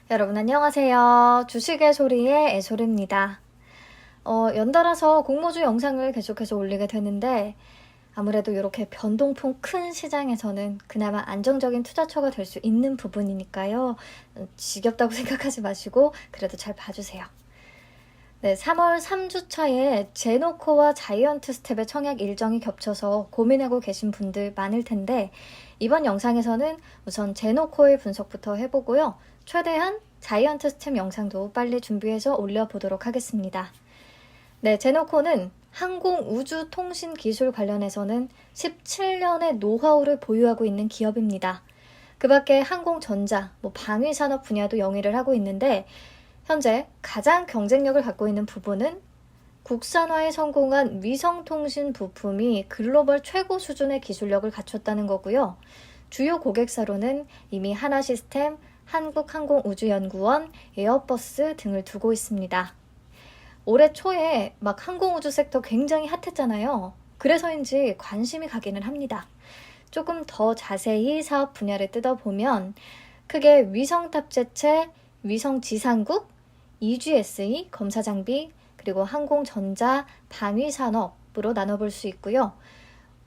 여러분 안녕하세요. 주식의 소리의 애소리입니다. 연달아서 공모주 영상을 계속해서 올리게 되는데 아무래도 이렇게 변동폭 큰 시장에서는 그나마 안정적인 투자처가 될 수 있는 부분이니까요. 지겹다고 생각하지 마시고 그래도 잘 봐주세요. 네, 3월 3주차에 제노코와 자이언트 스텝의 청약 일정이 겹쳐서 고민하고 계신 분들 많을 텐데 이번 영상에서는 우선 제노코의 분석부터 해보고요. 최대한 자이언트 스텝 영상도 빨리 준비해서 올려보도록 하겠습니다. 네, 제노코는 항공우주통신기술 관련해서는 17년의 노하우를 보유하고 있는 기업입니다. 그 밖에 항공전자, 방위산업 분야도 영위를 하고 있는데 현재 가장 경쟁력을 갖고 있는 부분은 국산화에 성공한 위성통신 부품이 글로벌 최고 수준의 기술력을 갖췄다는 거고요. 주요 고객사로는 이미 하나시스템, 한국항공우주연구원, 에어버스 등을 두고 있습니다. 올해 초에 항공우주 섹터 굉장히 핫했잖아요. 그래서인지 관심이 가기는 합니다. 조금 더 자세히 사업 분야를 뜯어보면 크게 위성 탑재체, 위성 지상국, EGSE, 검사장비, 그리고 항공전자, 방위산업으로 나눠볼 수 있고요.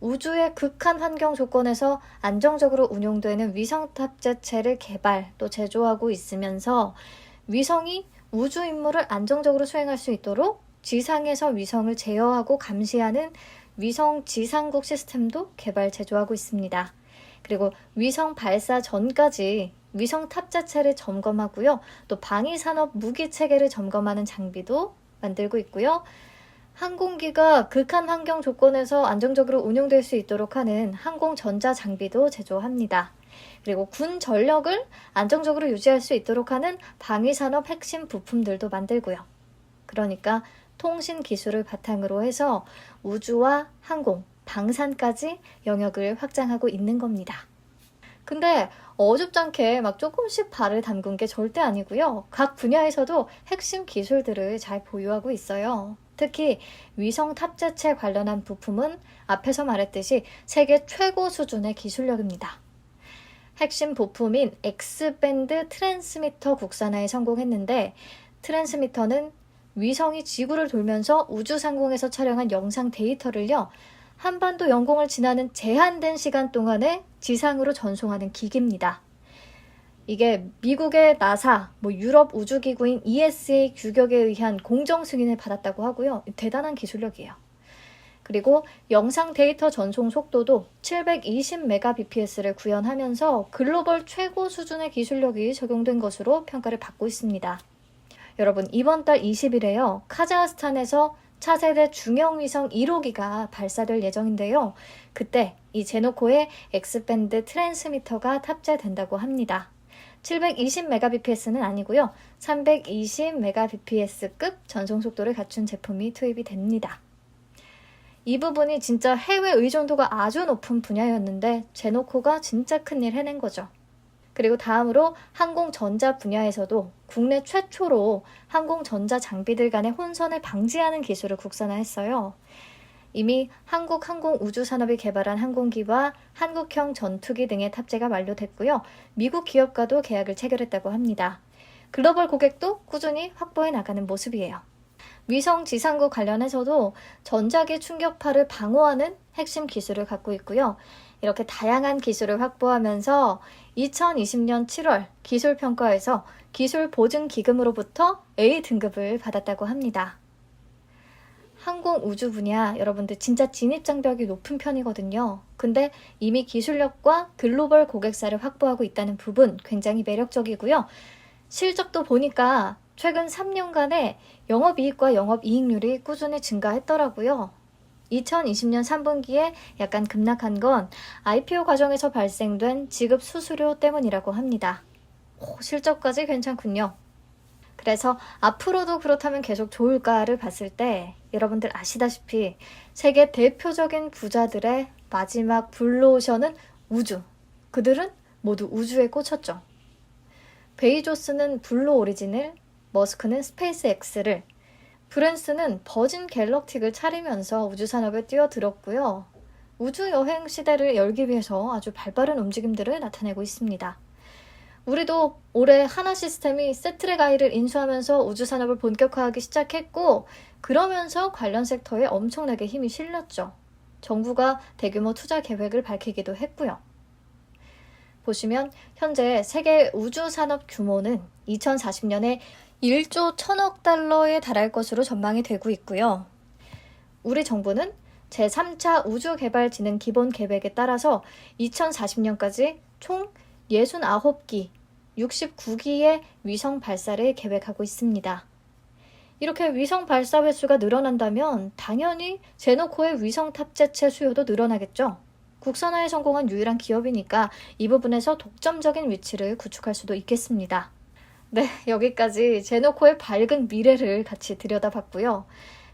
우주의 극한 환경 조건에서 안정적으로 운용되는 위성 탑재체를 개발 또 제조하고 있으면서 위성이 우주 임무를 안정적으로 수행할 수 있도록 지상에서 위성을 제어하고 감시하는 위성 지상국 시스템도 개발 제조하고 있습니다. 그리고 위성 발사 전까지 위성 탑재체를 점검하고요. 또 방위산업 무기체계를 점검하는 장비도 만들고 있고요. 항공기가 극한 환경 조건에서 안정적으로 운용될 수 있도록 하는 항공전자 장비도 제조합니다. 그리고 군 전력을 안정적으로 유지할 수 있도록 하는 방위산업 핵심 부품들도 만들고요. 그러니까 통신 기술을 바탕으로 해서 우주와 항공, 방산까지 영역을 확장하고 있는 겁니다. 근데 어줍잖게 조금씩 발을 담근 게 절대 아니고요. 각 분야에서도 핵심 기술들을 잘 보유하고 있어요. 특히 위성 탑재체 관련한 부품은 앞에서 말했듯이 세계 최고 수준의 기술력입니다. 핵심 부품인 X밴드 트랜스미터 국산화에 성공했는데 트랜스미터는 위성이 지구를 돌면서 우주상공에서 촬영한 영상 데이터를요. 한반도 영공을 지나는 제한된 시간 동안에 지상으로 전송하는 기기입니다. 이게 미국의 나사, 유럽 우주기구인 ESA 규격에 의한 공정 승인을 받았다고 하고요. 대단한 기술력이에요. 그리고 영상 데이터 전송 속도도 720mbps를 구현하면서 글로벌 최고 수준의 기술력이 적용된 것으로 평가를 받고 있습니다. 여러분, 이번 달 20일에요. 카자흐스탄에서 차세대 중형위성 1호기가 발사될 예정인데요. 그때 이 제노코의 X밴드 트랜스미터가 탑재된다고 합니다. 720mbps는 아니고요. 320mbps급 전송 속도를 갖춘 제품이 투입이 됩니다. 이 부분이 진짜 해외 의존도가 아주 높은 분야였는데 제노코가 진짜 큰일 해낸 거죠. 그리고 다음으로 항공전자 분야에서도 국내 최초로 항공전자 장비들 간의 혼선을 방지하는 기술을 국산화했어요. 이미 한국항공우주산업이 개발한 항공기와 한국형 전투기 등의 탑재가 완료됐고요. 미국 기업과도 계약을 체결했다고 합니다. 글로벌 고객도 꾸준히 확보해 나가는 모습이에요. 위성 지상국 관련해서도 전자기 충격파를 방어하는 핵심 기술을 갖고 있고요. 이렇게 다양한 기술을 확보하면서 2020년 7월 기술평가에서 기술보증기금으로부터 A등급을 받았다고 합니다. 항공우주 분야 여러분들 진짜 진입장벽이 높은 편이거든요. 근데 이미 기술력과 글로벌 고객사를 확보하고 있다는 부분 굉장히 매력적이고요. 실적도 보니까 최근 3년간의 영업이익과 영업이익률이 꾸준히 증가했더라고요. 2020년 3분기에 약간 급락한 건 IPO 과정에서 발생된 지급 수수료 때문이라고 합니다. 실적까지 괜찮군요. 그래서 앞으로도 그렇다면 계속 좋을까를 봤을 때 여러분들 아시다시피 세계 대표적인 부자들의 마지막 블루오션은 우주. 그들은 모두 우주에 꽂혔죠. 베이조스는 블루 오리진을, 머스크는 스페이스 X를, 브랜슨은 버진 갤럭틱을 차리면서 우주산업에 뛰어들었고요. 우주여행 시대를 열기 위해서 아주 발빠른 움직임들을 나타내고 있습니다. 우리도 올해 하나시스템이 세트랙아이를 인수하면서 우주산업을 본격화하기 시작했고, 그러면서 관련 섹터에 엄청나게 힘이 실렸죠. 정부가 대규모 투자 계획을 밝히기도 했고요. 보시면 현재 세계 우주산업 규모는 2040년에 1조 1000억 달러에 달할 것으로 전망이 되고 있고요. 우리 정부는 제3차 우주개발진흥 기본계획에 따라서 2040년까지 총 69기, 69기의 위성 발사를 계획하고 있습니다. 이렇게 위성 발사 횟수가 늘어난다면 당연히 제노코의 위성 탑재체 수요도 늘어나겠죠. 국산화에 성공한 유일한 기업이니까 이 부분에서 독점적인 위치를 구축할 수도 있겠습니다. 네, 여기까지 제노코의 밝은 미래를 같이 들여다봤고요.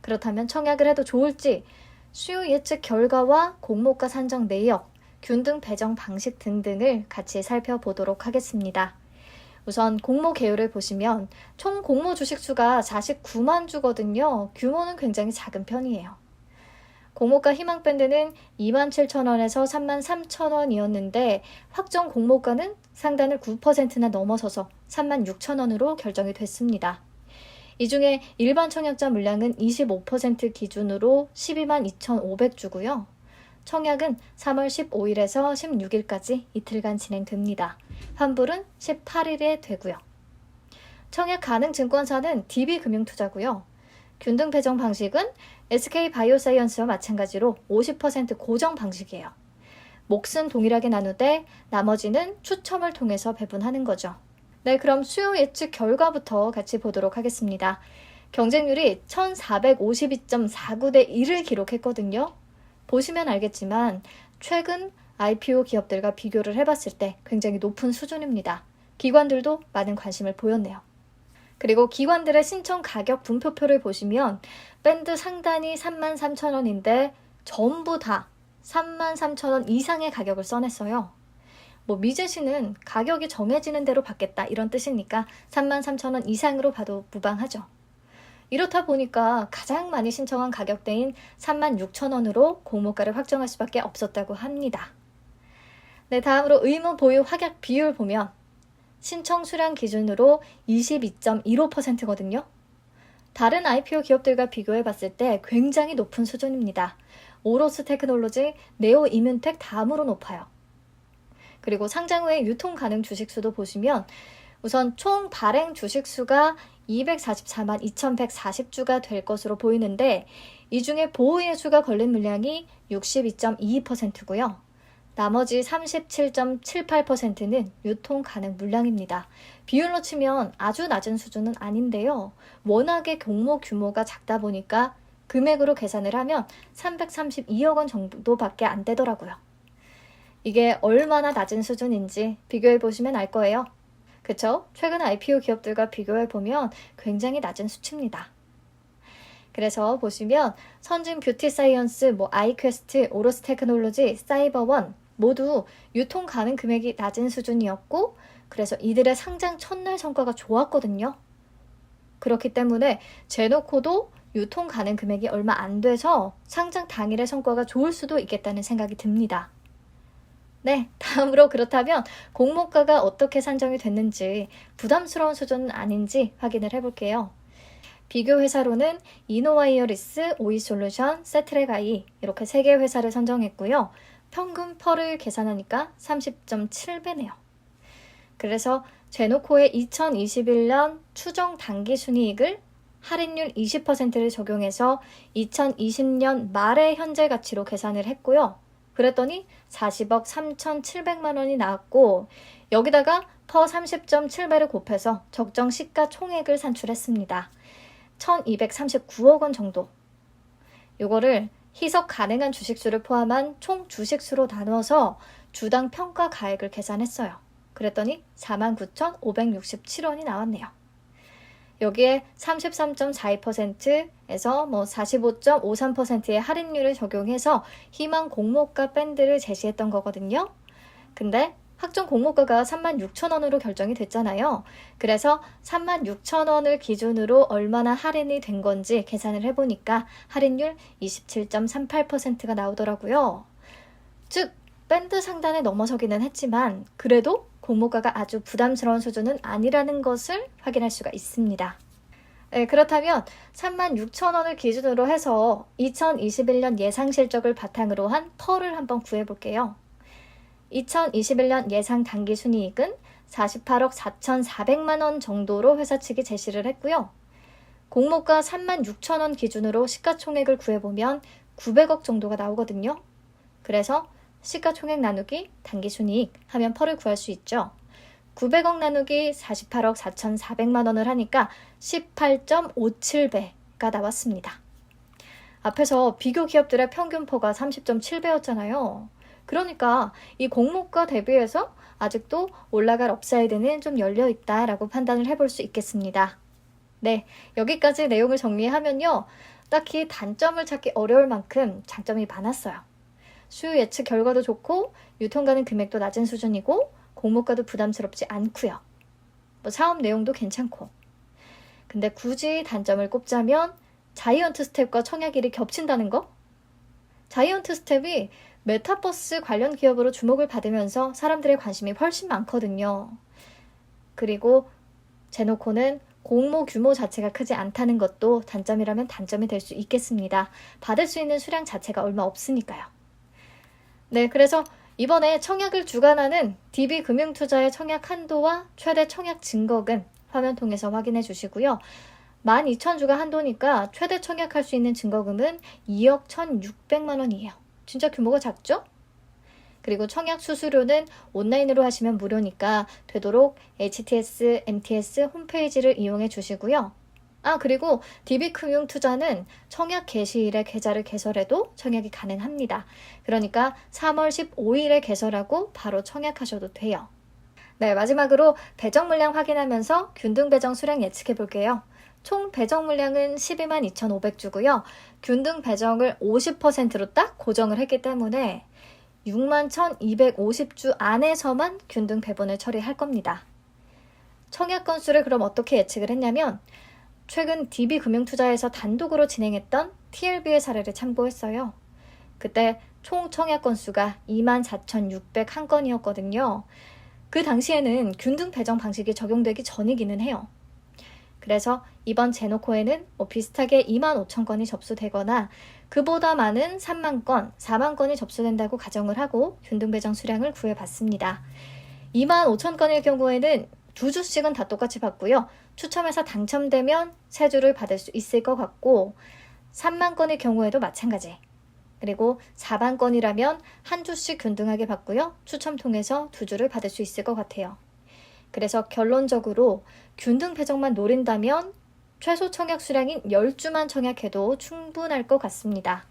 그렇다면 청약을 해도 좋을지, 수요 예측 결과와 공모가 산정 내역, 균등 배정 방식 등등을 같이 살펴보도록 하겠습니다. 우선 공모 개요를 보시면 총 공모 주식수가 49만 주거든요. 규모는 굉장히 작은 편이에요. 공모가 희망밴드는 27,000원에서 33,000원이었는데 확정 공모가는 상단을 9%나 넘어서서 36,000원으로 결정이 됐습니다. 이 중에 일반 청약자 물량은 25% 기준으로 122,500주고요. 청약은 3월 15일에서 16일까지 이틀간 진행됩니다. 환불은 18일에 되고요. 청약 가능 증권사는 DB금융투자고요. 균등 배정 방식은 SK바이오사이언스와 마찬가지로 50% 고정 방식이에요. 몫은 동일하게 나누되 나머지는 추첨을 통해서 배분하는 거죠. 네, 그럼 수요 예측 결과부터 같이 보도록 하겠습니다. 경쟁률이 1452.49대 1을 기록했거든요. 보시면 알겠지만 최근 IPO 기업들과 비교를 해봤을 때 굉장히 높은 수준입니다. 기관들도 많은 관심을 보였네요. 그리고 기관들의 신청 가격 분포표를 보시면 밴드 상단이 33,000원인데 전부 다 33,000원 이상의 가격을 써냈어요. 미제시는 가격이 정해지는 대로 받겠다 이런 뜻이니까 33,000원 이상으로 봐도 무방하죠. 이렇다 보니까 가장 많이 신청한 가격대인 36,000원으로 공모가를 확정할 수밖에 없었다고 합니다. 네, 다음으로 의무 보유 확약 비율 보면 신청 수량 기준으로 22.15%거든요. 다른 IPO 기업들과 비교해 봤을 때 굉장히 높은 수준입니다. 오로스 테크놀로지, 네오 이뮨텍 다음으로 높아요. 그리고 상장 후에 유통 가능 주식수도 보시면 우선 총 발행 주식수가 244만 2,140주가 될 것으로 보이는데 이 중에 보호예수가 걸린 물량이 62.22%고요. 나머지 37.78%는 유통 가능 물량입니다. 비율로 치면 아주 낮은 수준은 아닌데요. 워낙에 공모 규모가 작다 보니까 금액으로 계산을 하면 332억 원 정도밖에 안 되더라고요. 이게 얼마나 낮은 수준인지 비교해 보시면 알 거예요. 그쵸? 최근 IPO 기업들과 비교해 보면 굉장히 낮은 수치입니다. 그래서 보시면 선진 뷰티 사이언스, 아이퀘스트, 오로스 테크놀로지, 사이버원 모두 유통 가능 금액이 낮은 수준이었고 그래서 이들의 상장 첫날 성과가 좋았거든요. 그렇기 때문에 제노코도 유통 가능 금액이 얼마 안 돼서 상장 당일의 성과가 좋을 수도 있겠다는 생각이 듭니다. 네, 다음으로 그렇다면 공모가가 어떻게 산정이 됐는지 부담스러운 수준은 아닌지 확인을 해볼게요. 비교 회사로는 이노와이어리스, 오이솔루션, 세트랙아이 이렇게 3개 회사를 선정했고요. 평균 펄을 계산하니까 30.7배네요. 그래서 제노코의 2021년 추정 당기순이익을 할인율 20%를 적용해서 2020년 말의 현재 가치로 계산을 했고요. 그랬더니 40억 3,700만 원이 나왔고 여기다가 퍼 30.7배를 곱해서 적정 시가 총액을 산출했습니다. 1,239억 원 정도. 이거를 희석 가능한 주식수를 포함한 총 주식수로 나누어서 주당 평가 가액을 계산했어요. 그랬더니 49,567원이 나왔네요. 여기에 33.42%에서 45.53%의 할인율을 적용해서 희망 공모가 밴드를 제시했던 거거든요. 근데 확정 공모가가 36,000원으로 결정이 됐잖아요. 그래서 36,000원을 기준으로 얼마나 할인이 된 건지 계산을 해보니까 할인율 27.38%가 나오더라고요. 즉 밴드 상단에 넘어서기는 했지만 그래도 공모가가 아주 부담스러운 수준은 아니라는 것을 확인할 수가 있습니다. 네, 그렇다면 36,000원을 기준으로 해서 2021년 예상 실적을 바탕으로 한 펄을 한번 구해볼게요. 2021년 예상 당기 순이익은 48억 4,400만 원 정도로 회사 측이 제시를 했고요. 공모가 36,000원 기준으로 시가총액을 구해보면 900억 정도가 나오거든요. 그래서 시가총액 나누기 당기순이익 하면 펄을 구할 수 있죠. 900억 나누기 48억 4,400만 원을 하니까 18.57배가 나왔습니다. 앞에서 비교 기업들의 평균 펄가 30.7배였잖아요. 그러니까 이 공모가 대비해서 아직도 올라갈 업사이드는 좀 열려있다라고 판단을 해볼 수 있겠습니다. 네, 여기까지 내용을 정리하면요. 딱히 단점을 찾기 어려울 만큼 장점이 많았어요. 수요 예측 결과도 좋고 유통 가능 금액도 낮은 수준이고 공모가도 부담스럽지 않고요. 사업 내용도 괜찮고. 근데 굳이 단점을 꼽자면 자이언트 스텝과 청약일이 겹친다는 거? 자이언트 스텝이 메타버스 관련 기업으로 주목을 받으면서 사람들의 관심이 훨씬 많거든요. 그리고 제노코는 공모 규모 자체가 크지 않다는 것도 단점이라면 단점이 될 수 있겠습니다. 받을 수 있는 수량 자체가 얼마 없으니까요. 네, 그래서 이번에 청약을 주관하는 DB금융투자의 청약 한도와 최대 청약 증거금 화면 통해서 확인해 주시고요. 12,000주가 한도니까 최대 청약할 수 있는 증거금은 2억 1,600만 원이에요. 진짜 규모가 작죠? 그리고 청약 수수료는 온라인으로 하시면 무료니까 되도록 HTS, MTS 홈페이지를 이용해 주시고요. 그리고 DB금융투자는 청약 개시일에 계좌를 개설해도 청약이 가능합니다. 그러니까 3월 15일에 개설하고 바로 청약하셔도 돼요. 네, 마지막으로 배정 물량 확인하면서 균등 배정 수량 예측해 볼게요. 총 배정 물량은 122,500주고요. 균등 배정을 50%로 딱 고정을 했기 때문에 61,250주 안에서만 균등 배분을 처리할 겁니다. 청약 건수를 그럼 어떻게 예측을 했냐면 최근 DB금융투자에서 단독으로 진행했던 TLB의 사례를 참고했어요. 그때 총 청약 건수가 24,601건이었거든요. 그 당시에는 균등 배정 방식이 적용되기 전이기는 해요. 그래서 이번 제노코에는 비슷하게 25,000건이 접수되거나 그보다 많은 3만 건, 4만 건이 접수된다고 가정을 하고 균등 배정 수량을 구해봤습니다. 25,000건일 경우에는 2주씩은 다 똑같이 받고요. 추첨해서 당첨되면 3주를 받을 수 있을 것 같고 3만 건의 경우에도 마찬가지. 그리고 4만 건이라면 한 주씩 균등하게 받고요. 추첨 통해서 2주를 받을 수 있을 것 같아요. 그래서 결론적으로 균등 배정만 노린다면 최소 청약 수량인 10주만 청약해도 충분할 것 같습니다.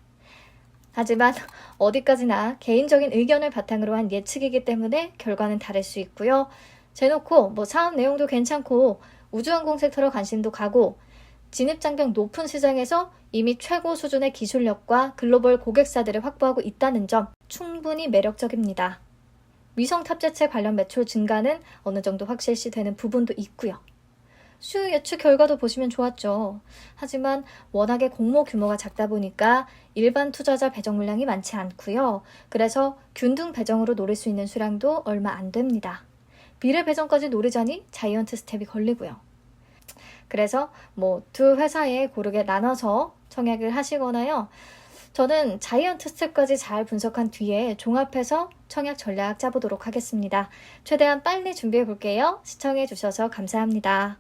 하지만 어디까지나 개인적인 의견을 바탕으로 한 예측이기 때문에 결과는 다를 수 있고요. 제놓고 사업 내용도 괜찮고 우주항공 섹터로 관심도 가고 진입장벽 높은 시장에서 이미 최고 수준의 기술력과 글로벌 고객사들을 확보하고 있다는 점 충분히 매력적입니다. 위성 탑재체 관련 매출 증가는 어느 정도 확실시 되는 부분도 있고요. 수요 예측 결과도 보시면 좋았죠. 하지만 워낙에 공모 규모가 작다 보니까 일반 투자자 배정 물량이 많지 않고요. 그래서 균등 배정으로 노릴 수 있는 수량도 얼마 안 됩니다. 비례 배정까지 노리자니 자이언트 스텝이 걸리고요. 그래서 두 회사에 고르게 나눠서 청약을 하시거나요. 저는 자이언트 스텝까지 잘 분석한 뒤에 종합해서 청약 전략 짜보도록 하겠습니다. 최대한 빨리 준비해 볼게요. 시청해 주셔서 감사합니다.